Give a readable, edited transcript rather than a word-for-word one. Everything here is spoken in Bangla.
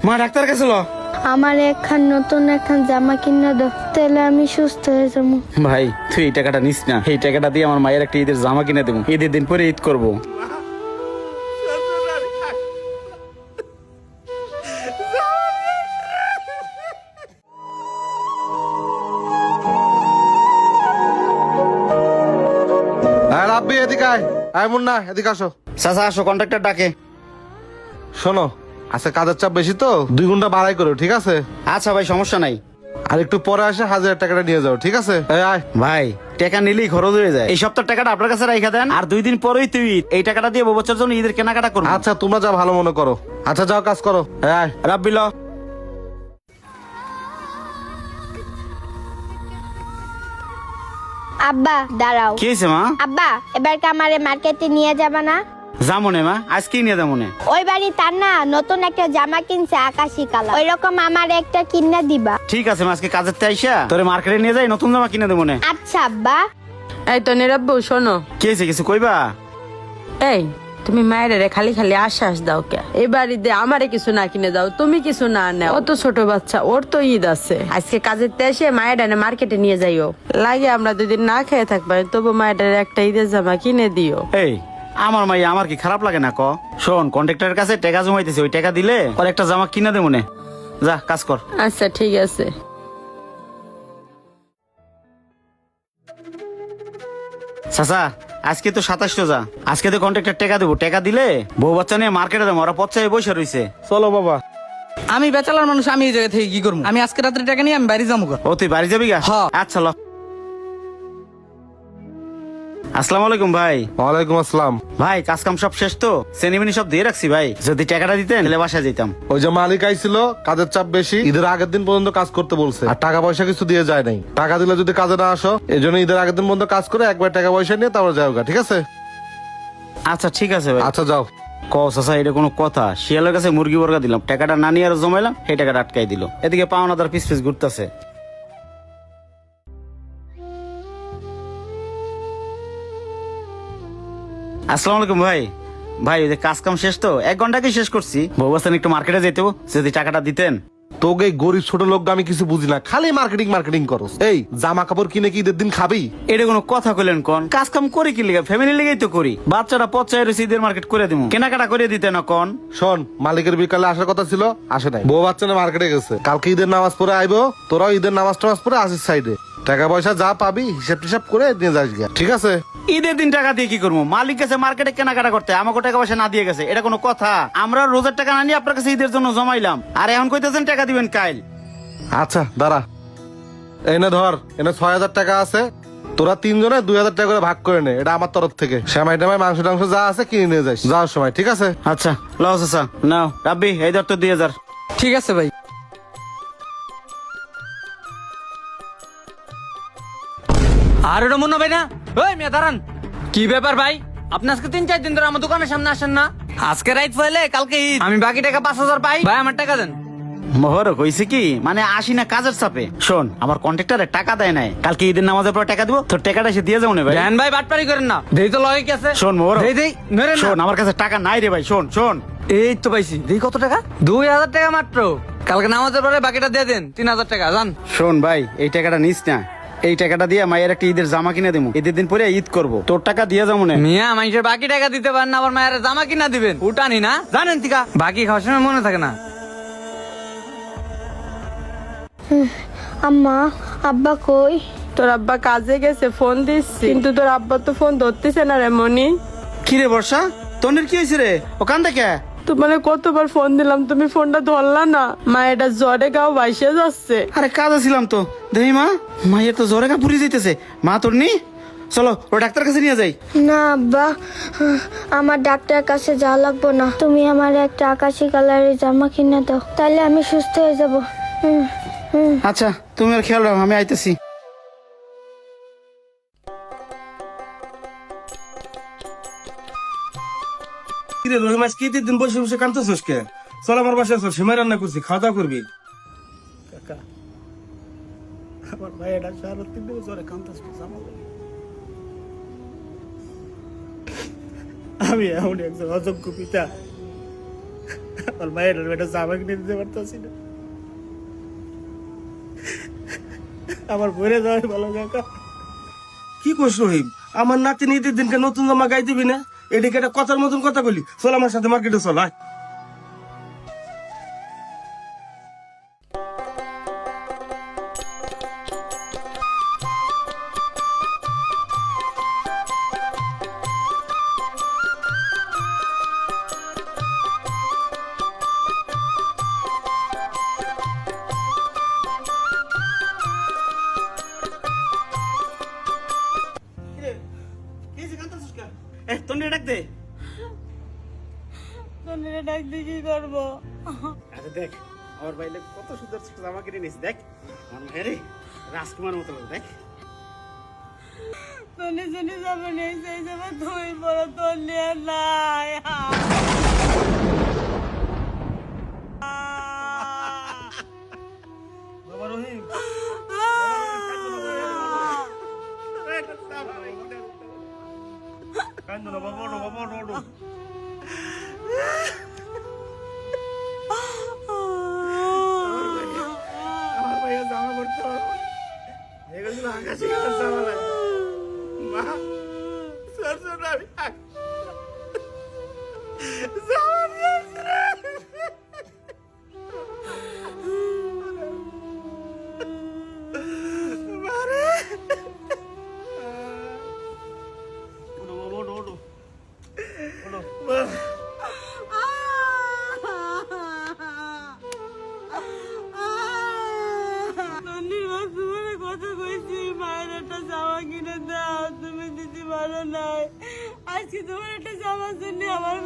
মা ডাক্তার কাছে লো। আমার নতুন জামা কিনে দাও, তাহলে আমি সুস্থ হয়ে যাবো। ভাই তুই এই টাকাটা নিস না, এই টাকাটা দিয়ে আমার মায়ের একটা ঈদের জামা কিনে দেবো, ঈদের দিন পরে ঈদ করবো। রাব্বি এদিকে আয়, আয় মুন্না এদিকে আসো। চাচা আসো, কন্ট্রাক্টর ডাকে। শোনো, আজকে কাজের চাপ বেশি তো 2 ঘন্টা বাড়াই করো, ঠিক আছে? আচ্ছা ভাই, সমস্যা নাই। আর একটু পরে আসে 1000 টাকাটা নিয়ে যাও, ঠিক আছে? এই আয়। ভাই টাকা নিলেই খরচ হয়ে যায়, এই সপ্তাহ টাকাটা আপনার কাছে রাইখা দেন, আর 2 দিন পরেই তুই ঈদ, এই টাকাটা দিয়ে বছর জন্য ঈদের কেনাকাটা করবো। আচ্ছা তোমরা যা ভালো মনে করো। আচ্ছা যাও কাজ করো। এই আয়। রাব্বি ল। আব্বা দাঁড়াও। কি হয়েছে মা? আব্বা, এবার আমারে মার্কেটে নিয়ে যাবা না? যামনে মা, আজকেই নিয়ে যামনে। ওই বাড়ি তার না নতুন একটা জামা কিনছে আকাশি কালার, ওই রকম আমার একটা কিনে দিবা। ঠিক আছে মা, আজকে কাজের তে আইসা তোরে মার্কেটে নিয়ে যাই, নতুন জামা কিনে দেবো নে। আচ্ছা আব্বা। এই তো নিরাব্বু শোনো, কি হয়েছে, কিছু কইবা? এই তুমি মায়ের খালি খালি আশ্বাস দাও কে? এই বাড়িতে আমারে কিছু না কিনে দাও, তুমি কিছু না নাও। অত ছোট বাচ্চা, ওর তো ঈদ আছে। আজকে কাজের তে এসে মায়ের ডানে মার্কেটে নিয়ে যাইও, লাগে আমরা 2 দিন না খেয়ে থাকবো, তবু মায়ের ডানে একটা ঈদের জামা কিনে দিও। এই আমার মাই, আমার কি খারাপ লাগে না ক? শোন, কন্ট্রাক্টরের কাছে টাকা জমাইতেছে, ওই টাকা দিলে ওর একটা জামা কিনে দেবো নে। যা কাজ কর। আচ্ছা ঠিক আছে। চাচা আজকে তো 27 রোজা, আজকে তো কন্ট্রাক্টর টাকা দেবো, টাকা দিলে বউ বাচ্চা নিয়ে মার্কেটে দেবো, ওরা পচ্চায় বসে রয়েছে। চলো বাবা। আমি বেচালার মানুষ, আমি এই জায়গা থেকে কি করবো? আমি আজকে রাত্রে টাকা নিয়ে আমি বাড়ি যাবো। ও তুই বাড়ি যাবি গা? হ্যাঁ। আচ্ছা ল। আসসালামু আলাইকুম ভাই। ওয়ালাইকুম আসসালাম। ভাই কাজ কাম সব শেষ তো, সেনিমিনি সব দিয়ে রাখছি ভাই, যদি টাকাটা দিতেন তাহলে বাসায় যেতাম। ওই যে মালিক আইছিল, কাজের চাপ বেশি, ঈদের আগের দিন পর্যন্ত কাজ করতে বলছে, আর টাকা পয়সা কিছু দিয়ে যায় নাই। টাকা দিলে যদি কাজে না আসো, এই জন্য ঈদের আগের দিন পর্যন্ত কাজ করে একবার টাকা পয়সা নিয়ে তারপর যাও গা, ঠিক আছে? আচ্ছা ঠিক আছে ভাই। আচ্ছা যাও। ক চাচা, এটা কোনো কথা? শিয়ালের কাছে মুরগি বর্গা দিলাম, টাকাটা না নিয়ে আর জমাইলাম, সেই টাকাটা আটকাই দিল। এদিকে পাওনাদার পিস পিস ঘুরতেছে। আসসালামু আলাইকুম ভাই। ভাই ওই যে কাজ কাম শেষ তো, 1 ঘন্টাকে শেষ করছি, বউবাস্তান একটু মার্কেটে যেতে, যদি টাকাটা দিতেন। তোকে এই গরিব ছোট লোক আমি কিছু বুঝি না, খালি মার্কেটিং মার্কেটিং করো। এই জামা কাপড় কিনে কি ঈদের দিন খাবি? এটা কোনো কথা কইলেন কোন? কাজ কাম করি কি লিগা? ফ্যামিলি লিগেই তো করি। বাচ্চাটা পচায় রয়েছে, ঈদের মার্কেট করে দিব, কেনাকাটা করে দিতে না কোন? শোন, মালিকের বিকালে আসার কথা ছিল, আসে নাই। বউ বাচ্চা নিয়ে মার্কেটে গেছে, কালকে ঈদের নামাজ পড়ে আইবো, তোরাও ঈদের নামাজ টামাজ পড়ে আসিস সাইডে। টাকা পয়সা যা পাবি হিসাব টিসাব করে নিয়ে যাস গিয়া, ঠিক আছে? ঈদের দিন টাকা দিয়ে কি করবো? মালিক গেছে মার্কেটে কেনাকাটা করতে, আমাকে টাকা পয়সা না দিয়ে গেছে, এটা কোনো কথা? আমরা রোজার টাকা না নিয়ে আপনার কাছে ঈদের জন্য জমাইলাম, আর এখন কইতেছেন টাকা দিবেন কাইল। আচ্ছা দাঁড়া, এনে ধর, এনে 6000 টাকা আছে, তোরা 3 জনে 2000 টাকা করে ভাগ করে নে, এটা আমার তরফ থেকে। শ্যামাই টামাই মাংস টাংস যা আছে কিনে নিয়ে যাস যাওয়ার সময়, ঠিক আছে? আচ্ছা লস আছে নাও। রাব্বি এই ধর তো 2000। ঠিক আছে ভাই। আর ওটা মনে ভাই না? ওই মেয়ে দাঁড়ান। কি ব্যাপার ভাই, আপনি আজকে 3-4 দিন ধরে আমার দোকানের সামনে আসেন না? আজকে রাইত ফেলে কালকে ঈদ, আমি বাকি টাকা 5000 পাই। ভাই আমার টাকা দেন। মোহর কইছে কি মানে, আসি না কাজের চাপে। শোন, আমার কন্ট্রাক্টরে টাকা দেয় নাই, কালকে ঈদের নামাজের পর টাকা দিব, তোর টাকাটা এসে দিয়ে যাও না ভাই। জ্ঞান ভাই বাটপারি করেন না, দেই তো লগে কি আছে? শোন মোহর, দেই নরে না। শোন আমার কাছে টাকা নাই রে ভাই, শোন শোন। এই তো পাইছি, দেই কত টাকা? 2000 টাকা মাত্র। কালকে নামাজের পরে বাকিটা দিয়ে দেন, 3000 টাকা জান। শোন ভাই, এই টাকাটা নিস না, এই টাকাটা দিয়ে মায়ের একটা ঈদের জামা কিনে দেবো, ঈদের দিন পরে ঈদ করবো, তোর টাকা দিয়ে যাবো না। মিয়া মানুষের বাকি টাকা দিতে পারেন না, আবার মায়ের জামা কিনা দিবেন, উঠানি না জানেন টিকা? বাকি খাওয়ার সময় মনে থাকে না। আম্মা, আব্বা কই? তোর আব্বা কাজে গেছে, ফোন দিচ্ছি, কিন্তু তোর আব্বা তো ফোন ধরতেছে না রে মনি। কি রে বর্ষা, তোর কি হয়েছে রে? ও কান্দে কে? তোমার কতবার ফোন দিলাম, তুমি ফোনটা ধরলা না। মা এটা জ্বরে গাও বাইসে যাচ্ছে। আরে কাজে ছিলাম তো, দেখি মা, মায়ের তো জ্বরে গা পুড়ে যাইতেছে। মা তোর নি, চলো ও ডাক্তার কাছে নিয়ে যাই। না আব্বা, আমার ডাক্তার কাছে যাওয়া লাগবো না, তুমি আমার একটা আকাশি কালারের জামা কিনে দাও, তাহলে আমি সুস্থ হয়ে যাবো। আচ্ছা তুমি আর খেয়াল রাখো, আমি আইতেছি। কিরে রহিম, আজ কি দিন বসে বসে কাঁদতেছিস কে? চল আমার বাসায় চল, সেমাই রান্না করছি, খাওয়া দাওয়া করবি। আমার ভাইটা সারা 3 দিন জ্বরে কাঁদতেছে, আমি এমন একজন অযোগ্য পিতা, আমার মায়ের একটা জামা কিনে দিতে পারতাছি না, আমার বইরে যাওয়াই ভালো কাকা। কি কইস রহিম, আমার নাতিন ঈদের দিনকে নতুন জামা গাই দিবি না? এদিকে একটা কথার মতন কথা বলি, চল আমার সাথে মার্কেটে চল আয়। তোর ডাক দে। তোমরা ডাক দিয়ে কি করবো? আরে দেখ আমার বাইলে কত সুন্দর জামা কিনে নিয়েছি, দেখ আমার মেয়ে রাজকুমার মতো লাগে, দেখ। তোনে শুনে যাবে নেই, সেই যাবে তুই বড় তোর নিয়ে নাই। বাবা রহিম, কান্দো না বাবা, ওঠো বাবা, ওঠো, ওঠো। আমার ভাইয়া জামা পড়তে পারবো না। এগুলো আকাশি কালার জামা লাগে মা, ছোট ছোট আমি জামা নিয়েছি রে। মারে ওঠো বাবা, ওঠো, ওঠো, ওঠো। কথা কইছি মায়ের একটা জামা কিনে দাও, তুমি দিতে পারো নাই। আজকে তোমার একটা জামার জন্য আমার